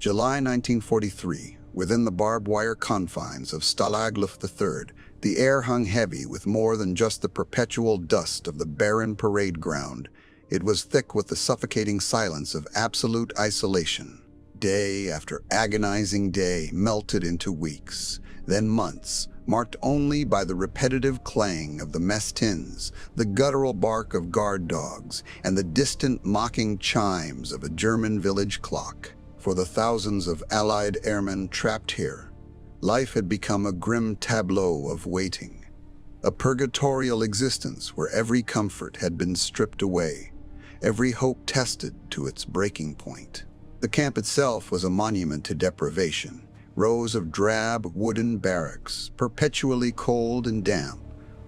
July 1943, within the barbed wire confines of Stalag Luft III, the air hung heavy with more than just the perpetual dust of the barren parade ground. It was thick with the suffocating silence of absolute isolation. Day after agonizing day melted into weeks, then months, marked only by the repetitive clang of the mess tins, the guttural bark of guard dogs, and the distant mocking chimes of a German village clock. For the thousands of Allied airmen trapped here, life had become a grim tableau of waiting, a purgatorial existence where every comfort had been stripped away, every hope tested to its breaking point. The camp itself was a monument to deprivation. Rows of drab wooden barracks, perpetually cold and damp,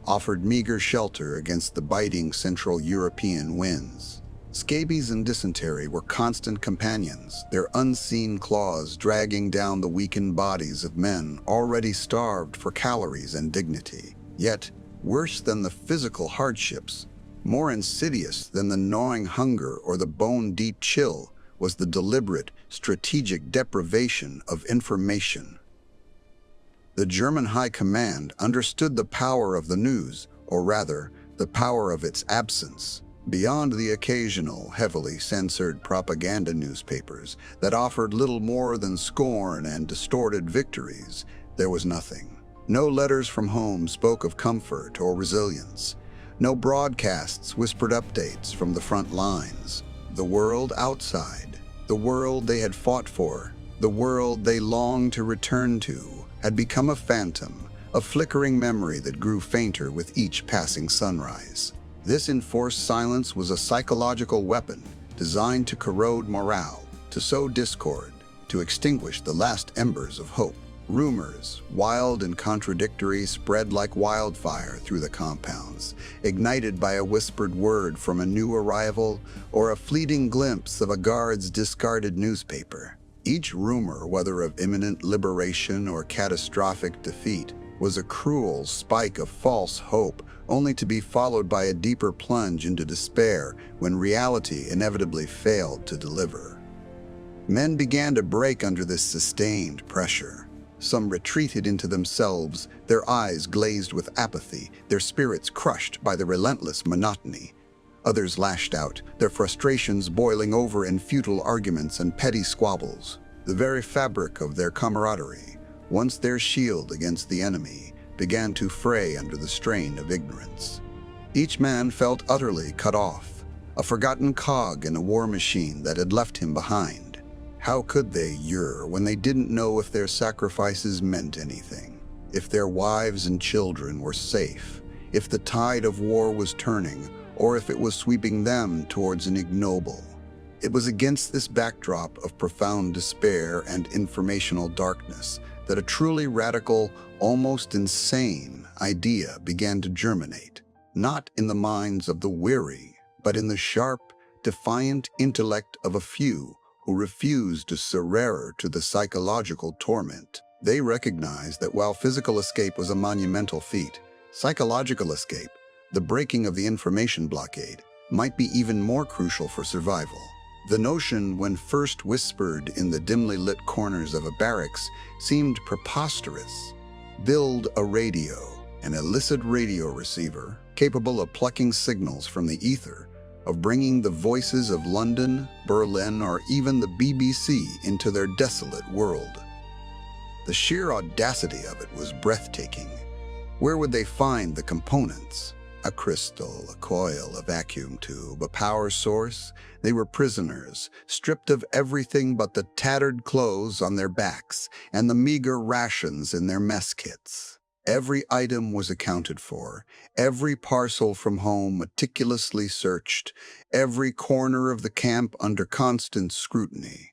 offered meager shelter against the biting Central European winds. Scabies and dysentery were constant companions, their unseen claws dragging down the weakened bodies of men already starved for calories and dignity. Yet, worse than the physical hardships, more insidious than the gnawing hunger or the bone-deep chill, was the deliberate, strategic deprivation of information. The German High Command understood the power of the news, or rather, the power of its absence. Beyond the occasional, heavily censored propaganda newspapers that offered little more than scorn and distorted victories, there was nothing. No letters from home spoke of comfort or resilience. No broadcasts whispered updates from the front lines. The world outside, the world they had fought for, the world they longed to return to, had become a phantom, a flickering memory that grew fainter with each passing sunrise. This enforced silence was a psychological weapon designed to corrode morale, to sow discord, to extinguish the last embers of hope. Rumors, wild and contradictory, spread like wildfire through the compounds, ignited by a whispered word from a new arrival or a fleeting glimpse of a guard's discarded newspaper. Each rumor, whether of imminent liberation or catastrophic defeat, was a cruel spike of false hope, only to be followed by a deeper plunge into despair when reality inevitably failed to deliver. Men began to break under this sustained pressure. Some retreated into themselves, their eyes glazed with apathy, their spirits crushed by the relentless monotony. Others lashed out, their frustrations boiling over in futile arguments and petty squabbles. The very fabric of their camaraderie, once their shield against the enemy, began to fray under the strain of ignorance. Each man felt utterly cut off, a forgotten cog in a war machine that had left him behind. How could they yearn when they didn't know if their sacrifices meant anything, if their wives and children were safe, if the tide of war was turning, or if it was sweeping them towards an ignoble? It was against this backdrop of profound despair and informational darkness that a truly radical, almost insane idea began to germinate, not in the minds of the weary, but in the sharp, defiant intellect of a few who refused to surrender to the psychological torment. They recognized that while physical escape was a monumental feat, psychological escape, the breaking of the information blockade, might be even more crucial for survival. The notion, when first whispered in the dimly lit corners of a barracks, seemed preposterous. Build a radio, an illicit radio receiver, capable of plucking signals from the ether, of bringing the voices of London, Berlin, or even the BBC into their desolate world. The sheer audacity of it was breathtaking. Where would they find the components? A crystal, a coil, a vacuum tube, a power source? They were prisoners, stripped of everything but the tattered clothes on their backs and the meager rations in their mess kits. Every item was accounted for, every parcel from home meticulously searched, every corner of the camp under constant scrutiny.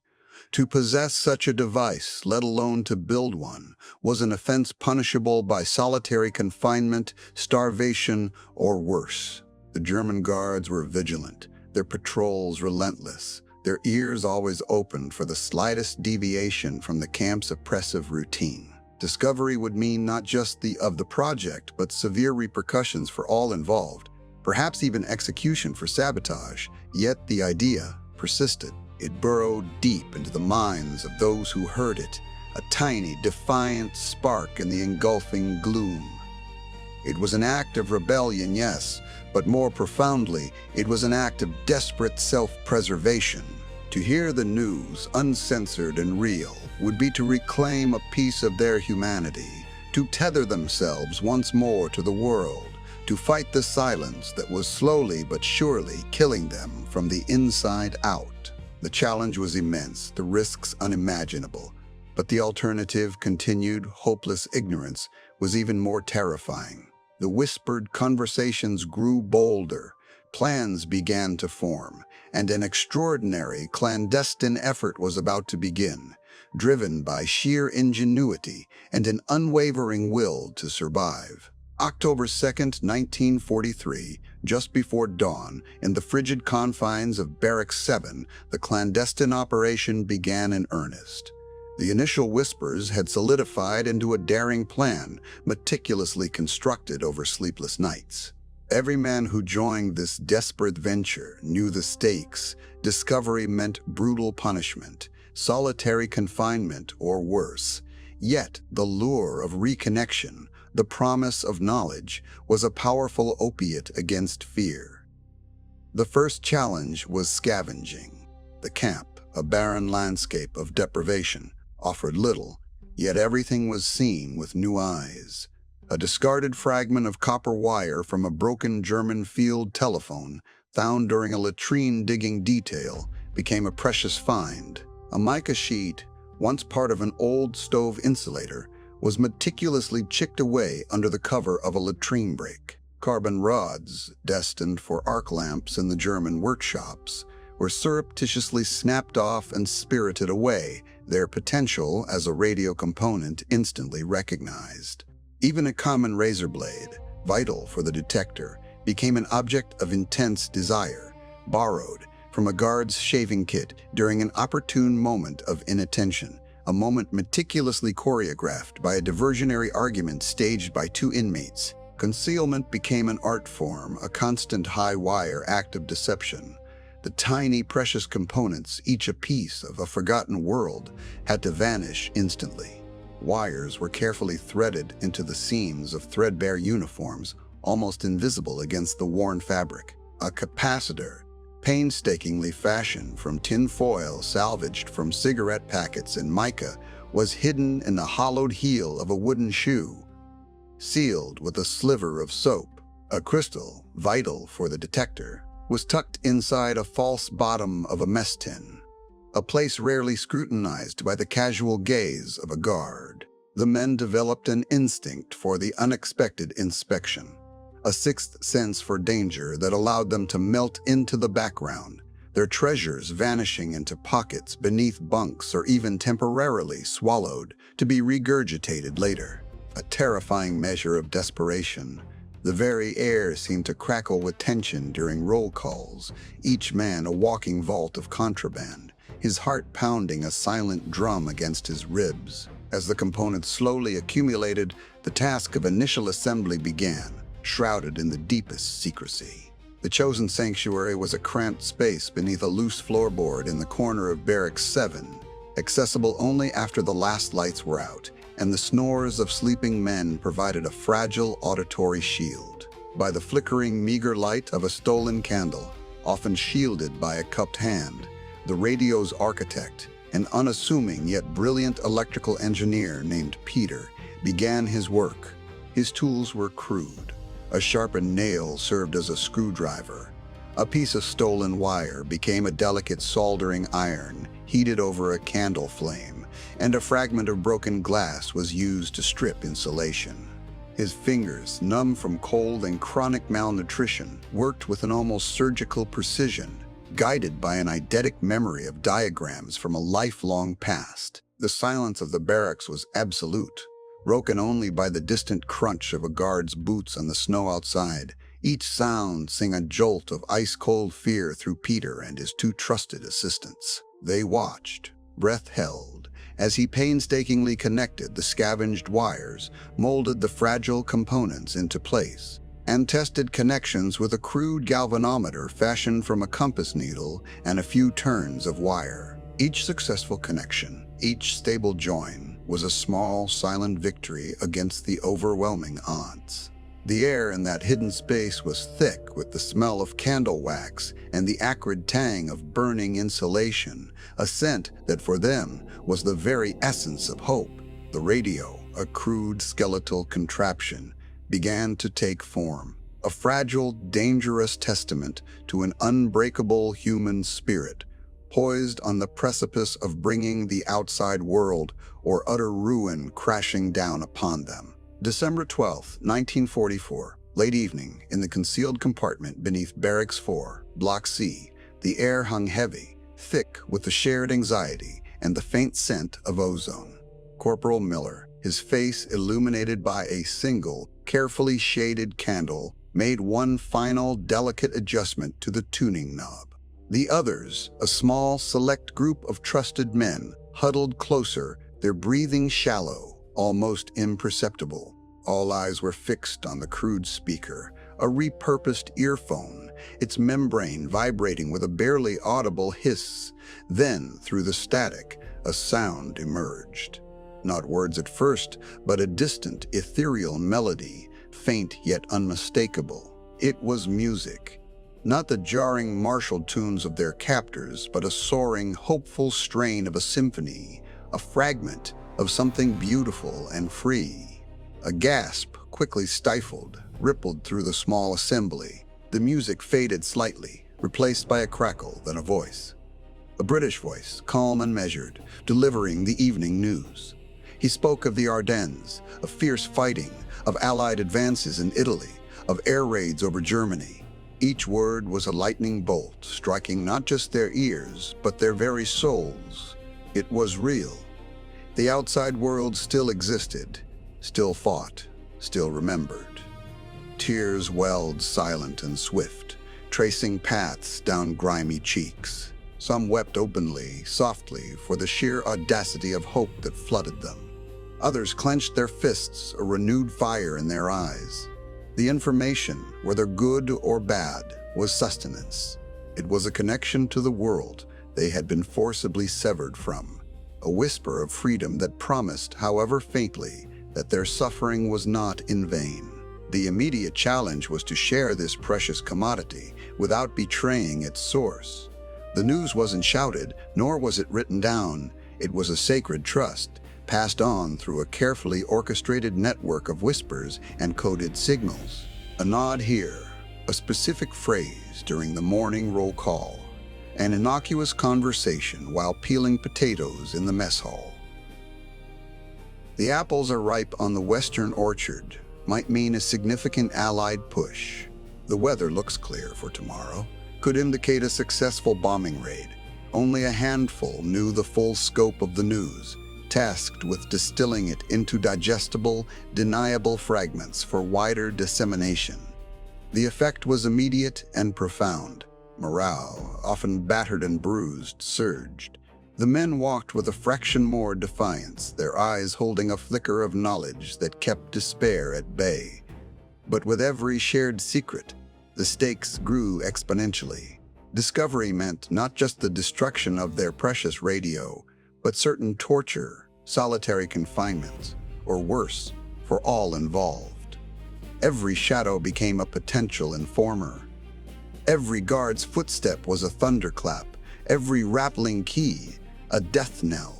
To possess such a device, let alone to build one, was an offense punishable by solitary confinement, starvation, or worse. The German guards were vigilant, their patrols relentless, their ears always opened for the slightest deviation from the camp's oppressive routine. Discovery would mean not just the project, but severe repercussions for all involved, perhaps even execution for sabotage. Yet the idea persisted. It burrowed deep into the minds of those who heard it, a tiny, defiant spark in the engulfing gloom. It was an act of rebellion, yes, but more profoundly, it was an act of desperate self-preservation. To hear the news, uncensored and real, would be to reclaim a piece of their humanity, to tether themselves once more to the world, to fight the silence that was slowly but surely killing them from the inside out. The challenge was immense, the risks unimaginable, but the alternative, continued, hopeless ignorance, was even more terrifying. The whispered conversations grew bolder, plans began to form, and an extraordinary, clandestine effort was about to begin, driven by sheer ingenuity and an unwavering will to survive. October 2nd, 1943, just before dawn, in the frigid confines of Barracks 7, the clandestine operation began in earnest. The initial whispers had solidified into a daring plan, meticulously constructed over sleepless nights. Every man who joined this desperate venture knew the stakes. Discovery meant brutal punishment, solitary confinement, or worse. Yet the lure of reconnection, the promise of knowledge, was a powerful opiate against fear. The first challenge was scavenging. The camp, a barren landscape of deprivation, offered little, yet everything was seen with new eyes. A discarded fragment of copper wire from a broken German field telephone, found during a latrine digging detail, became a precious find. A mica sheet, once part of an old stove insulator, was meticulously chicked away under the cover of a latrine break. Carbon rods, destined for arc lamps in the German workshops, were surreptitiously snapped off and spirited away, their potential as a radio component instantly recognized. Even a common razor blade, vital for the detector, became an object of intense desire, borrowed from a guard's shaving kit during an opportune moment of inattention, a moment meticulously choreographed by a diversionary argument staged by two inmates. Concealment became an art form, a constant high-wire act of deception. The tiny, precious components, each a piece of a forgotten world, had to vanish instantly. Wires were carefully threaded into the seams of threadbare uniforms, almost invisible against the worn fabric. A capacitor, painstakingly fashioned from tin foil salvaged from cigarette packets and mica, was hidden in the hollowed heel of a wooden shoe, sealed with a sliver of soap. A crystal, vital for the detector, was tucked inside a false bottom of a mess tin, a place rarely scrutinized by the casual gaze of a guard. The men developed an instinct for the unexpected inspection, a sixth sense for danger that allowed them to melt into the background, their treasures vanishing into pockets beneath bunks or even temporarily swallowed to be regurgitated later. A terrifying measure of desperation. The very air seemed to crackle with tension during roll calls, each man a walking vault of contraband, his heart pounding a silent drum against his ribs. As the components slowly accumulated, the task of initial assembly began, shrouded in the deepest secrecy. The chosen sanctuary was a cramped space beneath a loose floorboard in the corner of Barracks 7, accessible only after the last lights were out, and the snores of sleeping men provided a fragile auditory shield. By the flickering, meager light of a stolen candle, often shielded by a cupped hand, the radio's architect, an unassuming yet brilliant electrical engineer named Peter, began his work. His tools were crude. A sharpened nail served as a screwdriver. A piece of stolen wire became a delicate soldering iron, heated over a candle flame, and a fragment of broken glass was used to strip insulation. His fingers, numb from cold and chronic malnutrition, worked with an almost surgical precision, guided by an eidetic memory of diagrams from a lifelong past. The silence of the barracks was absolute, broken only by the distant crunch of a guard's boots on the snow outside, each sound sing a jolt of ice-cold fear through Peter and his two trusted assistants. They watched, breath held, as he painstakingly connected the scavenged wires, molded the fragile components into place. and tested connections with a crude galvanometer fashioned from a compass needle and a few turns of wire. Each successful connection, each stable join, was a small, silent victory against the overwhelming odds. The air in that hidden space was thick with the smell of candle wax and the acrid tang of burning insulation, a scent that for them was the very essence of hope. The radio, a crude skeletal contraption, began to take form, a fragile, dangerous testament to an unbreakable human spirit, poised on the precipice of bringing the outside world or utter ruin crashing down upon them. December 12, 1944, late evening, in the concealed compartment beneath Barracks 4, Block C, the air hung heavy, thick with the shared anxiety and the faint scent of ozone. Corporal Miller, his face illuminated by a single, carefully shaded candle, made one final, delicate adjustment to the tuning knob. The others, a small, select group of trusted men, huddled closer, their breathing shallow, almost imperceptible. All eyes were fixed on the crude speaker, a repurposed earphone, its membrane vibrating with a barely audible hiss. Then, through the static, a sound emerged. Not words at first, but a distant, ethereal melody, faint yet unmistakable. It was music. Not the jarring martial tunes of their captors, but a soaring, hopeful strain of a symphony, a fragment of something beautiful and free. A gasp, quickly stifled, rippled through the small assembly. The music faded slightly, replaced by a crackle, then a voice. A British voice, calm and measured, delivering the evening news. He spoke of the Ardennes, of fierce fighting, of Allied advances in Italy, of air raids over Germany. Each word was a lightning bolt, striking not just their ears, but their very souls. It was real. The outside world still existed, still fought, still remembered. Tears welled silent and swift, tracing paths down grimy cheeks. Some wept openly, softly, for the sheer audacity of hope that flooded them. Others clenched their fists, a renewed fire in their eyes. The information, whether good or bad, was sustenance. It was a connection to the world they had been forcibly severed from, a whisper of freedom that promised, however faintly, that their suffering was not in vain. The immediate challenge was to share this precious commodity without betraying its source. The news wasn't shouted, nor was it written down. It was a sacred trust, passed on through a carefully orchestrated network of whispers and coded signals. A nod here, a specific phrase during the morning roll call, an innocuous conversation while peeling potatoes in the mess hall. The apples are ripe on the western orchard might mean a significant Allied push. The weather looks clear for tomorrow, could indicate a successful bombing raid. Only a handful knew the full scope of the news, tasked with distilling it into digestible, deniable fragments for wider dissemination. The effect was immediate and profound. Morale, often battered and bruised, surged. The men walked with a fraction more defiance, their eyes holding a flicker of knowledge that kept despair at bay. But with every shared secret, the stakes grew exponentially. Discovery meant not just the destruction of their precious radio, but certain torture, solitary confinement, or worse, for all involved. Every shadow became a potential informer. Every guard's footstep was a thunderclap, every rattling key a death knell.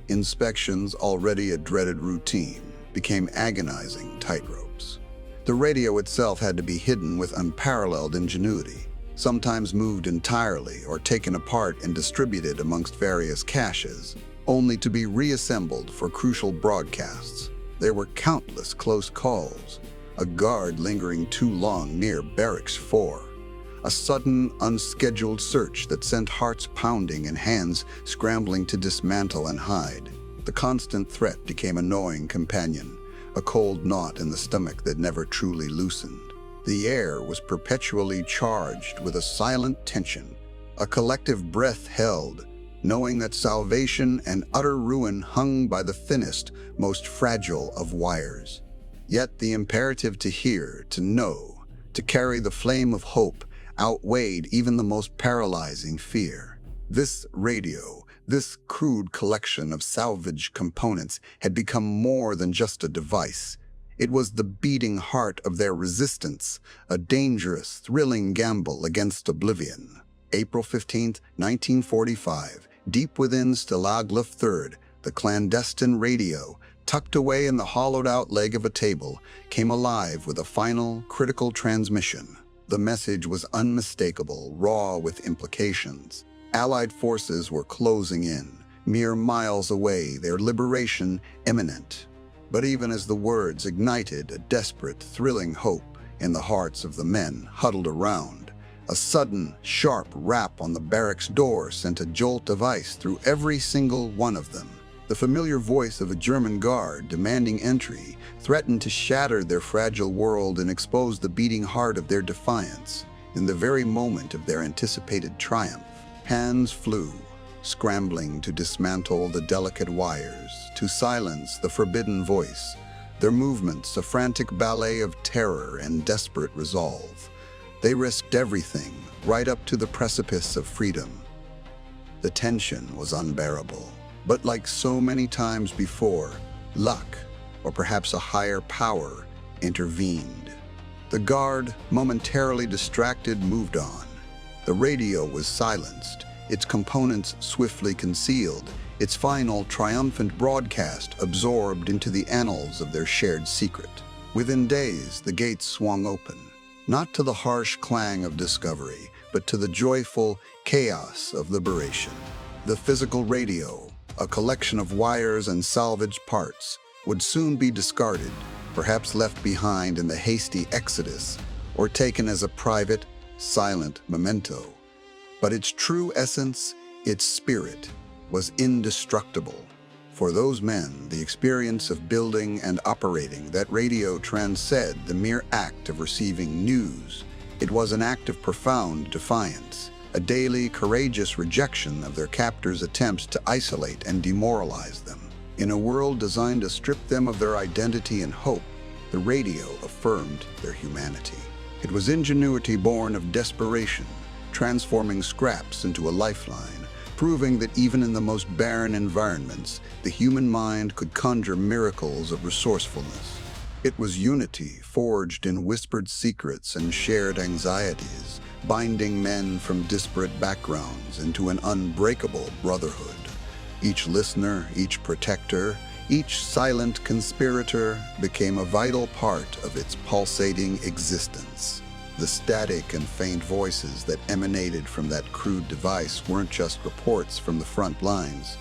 Inspections, already a dreaded routine, became agonizing tightropes. The radio itself had to be hidden with unparalleled ingenuity, sometimes moved entirely or taken apart and distributed amongst various caches, only to be reassembled for crucial broadcasts. There were countless close calls, a guard lingering too long near Barracks 4, a sudden, unscheduled search that sent hearts pounding and hands scrambling to dismantle and hide. The constant threat became a gnawing companion, a cold knot in the stomach that never truly loosened. The air was perpetually charged with a silent tension, a collective breath held, knowing that salvation and utter ruin hung by the thinnest, most fragile of wires. Yet the imperative to hear, to know, to carry the flame of hope, outweighed even the most paralyzing fear. This radio, this crude collection of salvaged components, had become more than just a device. It was the beating heart of their resistance, a dangerous, thrilling gamble against oblivion. April 15, 1945, deep within Stalag Luft III, the clandestine radio, tucked away in the hollowed-out leg of a table, came alive with a final, critical transmission. The message was unmistakable, raw with implications. Allied forces were closing in, mere miles away, their liberation imminent. But even as the words ignited a desperate, thrilling hope in the hearts of the men huddled around, a sudden, sharp rap on the barracks door sent a jolt of ice through every single one of them. The familiar voice of a German guard demanding entry threatened to shatter their fragile world and expose the beating heart of their defiance. In the very moment of their anticipated triumph, hands flew, scrambling to dismantle the delicate wires, to silence the forbidden voice, their movements a frantic ballet of terror and desperate resolve. They risked everything, right up to the precipice of freedom. The tension was unbearable, but like so many times before, luck, or perhaps a higher power, intervened. The guard, momentarily distracted, moved on. The radio was silenced, its components swiftly concealed, its final triumphant broadcast absorbed into the annals of their shared secret. Within days, the gates swung open, not to the harsh clang of discovery, but to the joyful chaos of liberation. The physical radio, a collection of wires and salvaged parts, would soon be discarded, perhaps left behind in the hasty exodus, or taken as a private, silent memento. But its true essence, its spirit, was indestructible. For those men, the experience of building and operating that radio transcended the mere act of receiving news. It was an act of profound defiance, a daily, courageous rejection of their captors' attempts to isolate and demoralize them. In a world designed to strip them of their identity and hope, the radio affirmed their humanity. It was ingenuity born of desperation, transforming scraps into a lifeline, proving that even in the most barren environments, the human mind could conjure miracles of resourcefulness. It was unity forged in whispered secrets and shared anxieties, binding men from disparate backgrounds into an unbreakable brotherhood. Each listener, each protector, each silent conspirator became a vital part of its pulsating existence. The static and faint voices that emanated from that crude device weren't just reports from the front lines.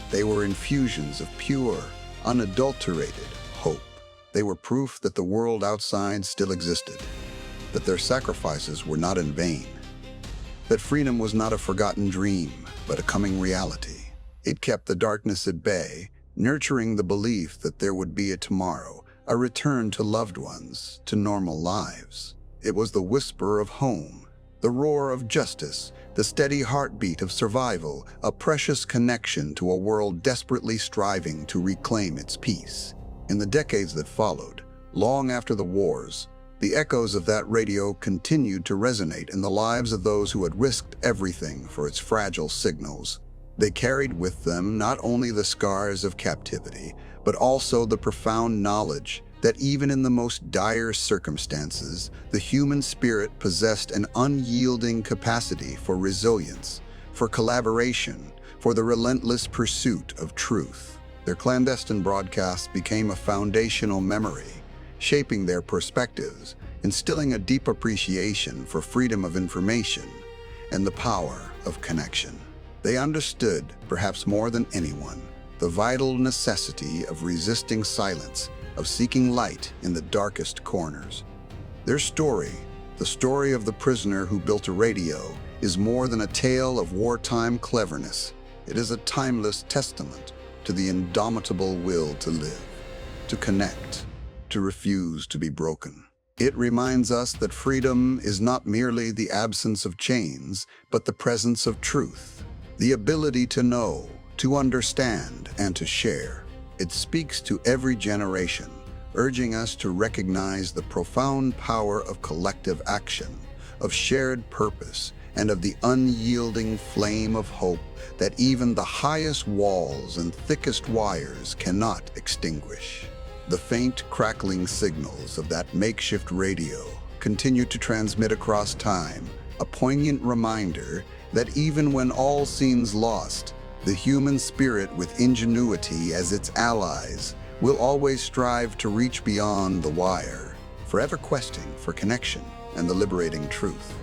They were infusions of pure, unadulterated hope. They were proof that the world outside still existed, that their sacrifices were not in vain, that freedom was not a forgotten dream, but a coming reality. It kept the darkness at bay, nurturing the belief that there would be a tomorrow, a return to loved ones, to normal lives. It was the whisper of home, the roar of justice, the steady heartbeat of survival, a precious connection to a world desperately striving to reclaim its peace. In the decades that followed, long after the wars, the echoes of that radio continued to resonate in the lives of those who had risked everything for its fragile signals. They carried with them not only the scars of captivity, but also the profound knowledge that even in the most dire circumstances, the human spirit possessed an unyielding capacity for resilience, for collaboration, for the relentless pursuit of truth. Their clandestine broadcasts became a foundational memory, shaping their perspectives, instilling a deep appreciation for freedom of information and the power of connection. They understood, perhaps more than anyone, the vital necessity of resisting silence, of seeking light in the darkest corners. Their story, the story of the prisoner who built a radio, is more than a tale of wartime cleverness. It is a timeless testament to the indomitable will to live, to connect, to refuse to be broken. It reminds us that freedom is not merely the absence of chains, but the presence of truth, the ability to know, to understand, and to share. It speaks to every generation, urging us to recognize the profound power of collective action, of shared purpose, and of the unyielding flame of hope that even the highest walls and thickest wires cannot extinguish. The faint, crackling signals of that makeshift radio continue to transmit across time, a poignant reminder that even when all seems lost, the human spirit, with ingenuity as its allies, will always strive to reach beyond the wire, forever questing for connection and the liberating truth.